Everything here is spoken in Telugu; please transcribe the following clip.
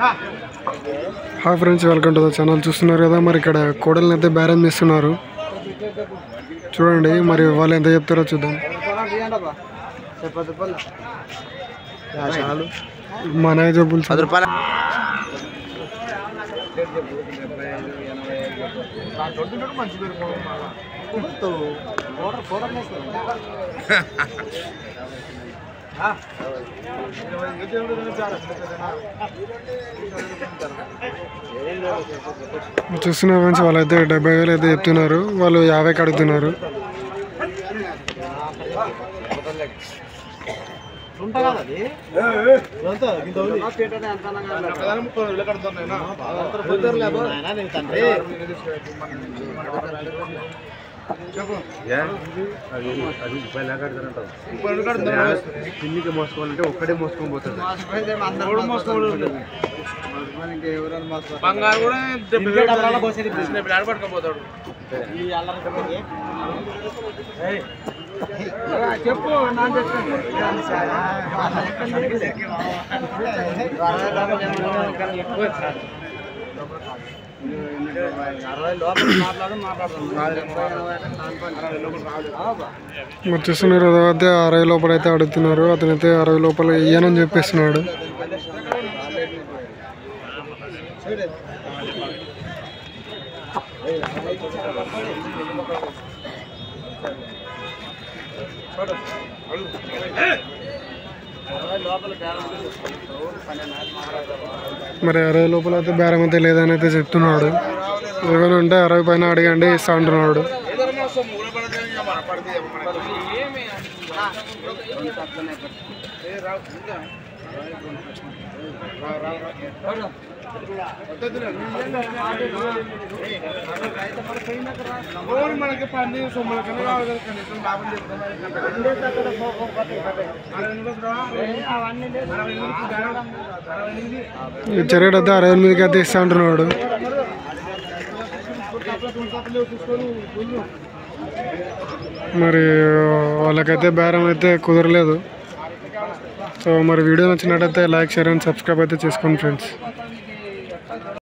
Hi friends, welcome to the channel. చూస్తున్నారు కదా, మరి ఇక్కడ కోడల్ని అయితే బేరం చేస్తున్నారు. చూడండి మరి వాళ్ళు ఎంత చెప్తారో చూద్దాం. మన జబ్బులు 10 రూపాయలు. చూస్తున్న ఫ్రెండ్స్, వాళ్ళైతే 70,000 అయితే చెప్తున్నారు. వాళ్ళు 50కి అడుగుతున్నారు. పిన్నికి మోసుకోవాలంటే ఒక్కడే మోసుకొని పోతాడు. బంగారు కూడా పట్టుకొని చెప్పు మరి చూస్తున్నారు కదా, 60 లోపల అయితే అడుగుతున్నారు. అతనైతే 60 లోపల ఇయ్యనని చెప్పేస్తున్నాడు. మరి 60 లోపల అయితే బేరం అయితే లేదని అయితే చెప్తున్నాడు. ఏమైనా ఉంటే 60 పైన అడగండి ఇస్తా అంటున్నాడు. మనకి పని సొమ్ములకన్నా కావాలి. చెరగడైతే 68కి అయితే ఇస్తా అంటున్నాడు. మరి వాళ్ళకైతే బేరం అయితే కుదరలేదు. సో మరి వీడియో నచ్చినట్టయితే లైక్, షేర్ అండ్ సబ్స్క్రైబ్ అయితే చేసుకోండి ఫ్రెండ్స్.